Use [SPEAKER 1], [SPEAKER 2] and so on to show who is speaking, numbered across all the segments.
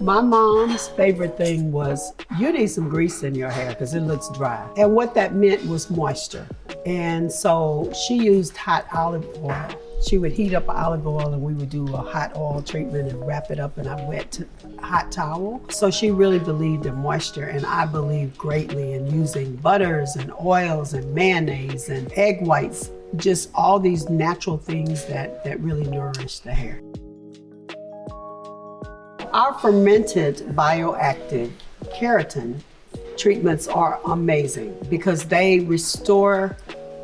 [SPEAKER 1] My mom's favorite thing was, you need some grease in your hair because it looks dry. And what that meant was moisture. And so she used hot olive oil. She would heat up olive oil and we would do a hot oil treatment and wrap it up in a wet hot towel. So she really believed in moisture, and I believe greatly in using butters and oils and mayonnaise and egg whites, just all these natural things that really nourish the hair. Our fermented bioactive keratin treatments are amazing because they restore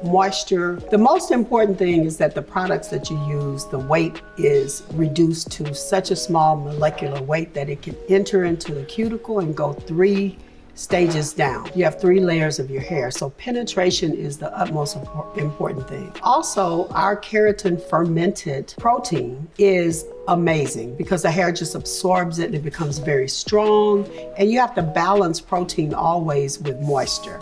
[SPEAKER 1] moisture. The most important thing is that the products that you use, the weight is reduced to such a small molecular weight that it can enter into the cuticle and go 3 stages down. You have 3 layers of your hair, so penetration is the utmost important thing. Also, our keratin fermented protein is amazing because the hair just absorbs it and it becomes very strong, and you have to balance protein always with moisture.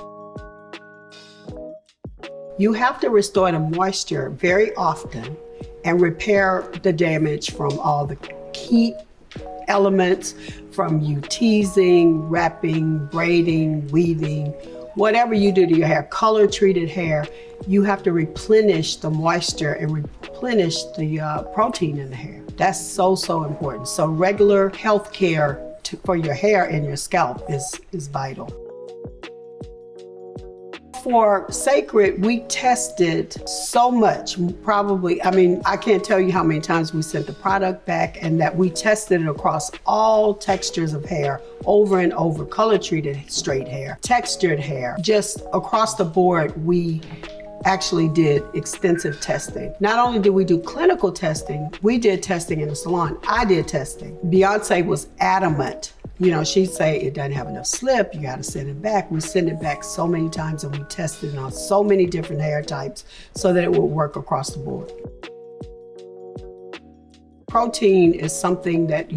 [SPEAKER 1] You have to restore the moisture very often and repair the damage from all the heat elements, from you teasing, wrapping, braiding, weaving, whatever you do to your hair, color treated hair, you have to replenish the moisture and replenish the protein in the hair. That's so important. So regular health care for your hair and your scalp is vital. For CECRED, we tested so much, probably, I can't tell you how many times we sent the product back, and that we tested it across all textures of hair over and over, color treated straight hair, textured hair, just across the board. We actually did extensive testing. Not only did we do clinical testing, we did testing in the salon. I did testing. Beyonce was adamant. You know, she'd say it doesn't have enough slip, you gotta send it back. We sent it back so many times and we tested it on so many different hair types so that it would work across the board. Protein is something that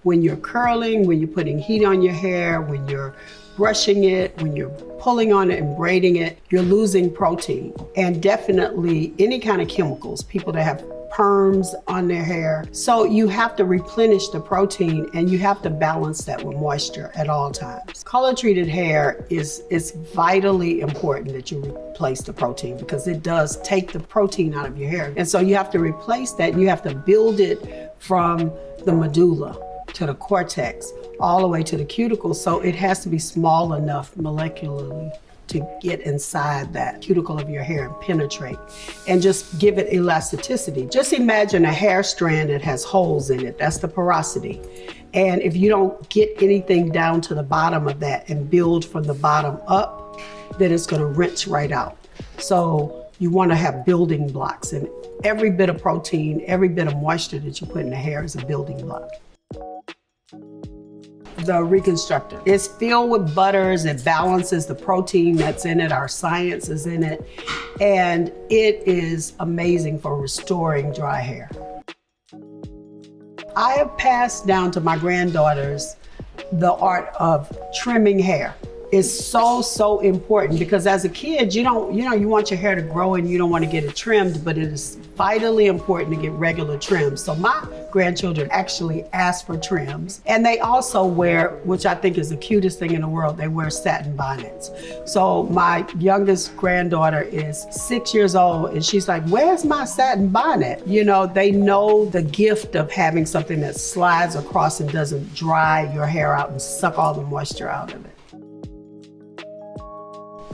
[SPEAKER 1] when you're curling, when you're putting heat on your hair, when you're brushing it, when you're pulling on it and braiding it, you're losing protein. And definitely any kind of chemicals, people that have perms on their hair. So you have to replenish the protein and you have to balance that with moisture at all times. Color treated hair is vitally important that you replace the protein because it does take the protein out of your hair. And so you have to replace that, and you have to build it from the medulla to the cortex, all the way to the cuticle. So it has to be small enough molecularly to get inside that cuticle of your hair and penetrate and just give it elasticity. Just imagine a hair strand that has holes in it. That's the porosity. And if you don't get anything down to the bottom of that and build from the bottom up, then it's gonna wrench right out. So you wanna have building blocks, and every bit of protein, every bit of moisture that you put in the hair is a building block. The reconstructor. It's filled with butters. It balances the protein that's in it. Our science is in it. And it is amazing for restoring dry hair. I have passed down to my granddaughters the art of trimming hair. It's so important because as a kid, you want your hair to grow and you don't want to get it trimmed, but it is vitally important to get regular trims. So my grandchildren actually ask for trims, and they also wear, which I think is the cutest thing in the world, they wear satin bonnets. So my youngest granddaughter is 6 years old and she's like, where's my satin bonnet? You know, they know the gift of having something that slides across and doesn't dry your hair out and suck all the moisture out of it.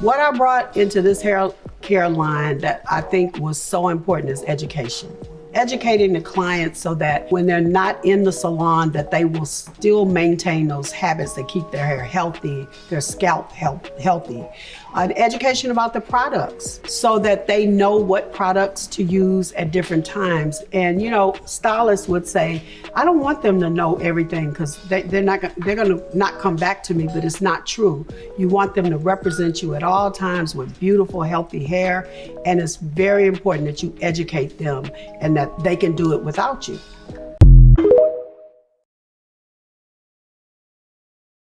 [SPEAKER 1] What I brought into this hair care line that I think was so important is education. Educating the clients so that when they're not in the salon, that they will still maintain those habits that keep their hair healthy, their scalp healthy. Education about the products so that they know what products to use at different times. And you know, stylists would say, I don't want them to know everything because they're gonna not come back to me, but it's not true. You want them to represent you at all times with beautiful, healthy hair. And it's very important that you educate them and that they can do it without you.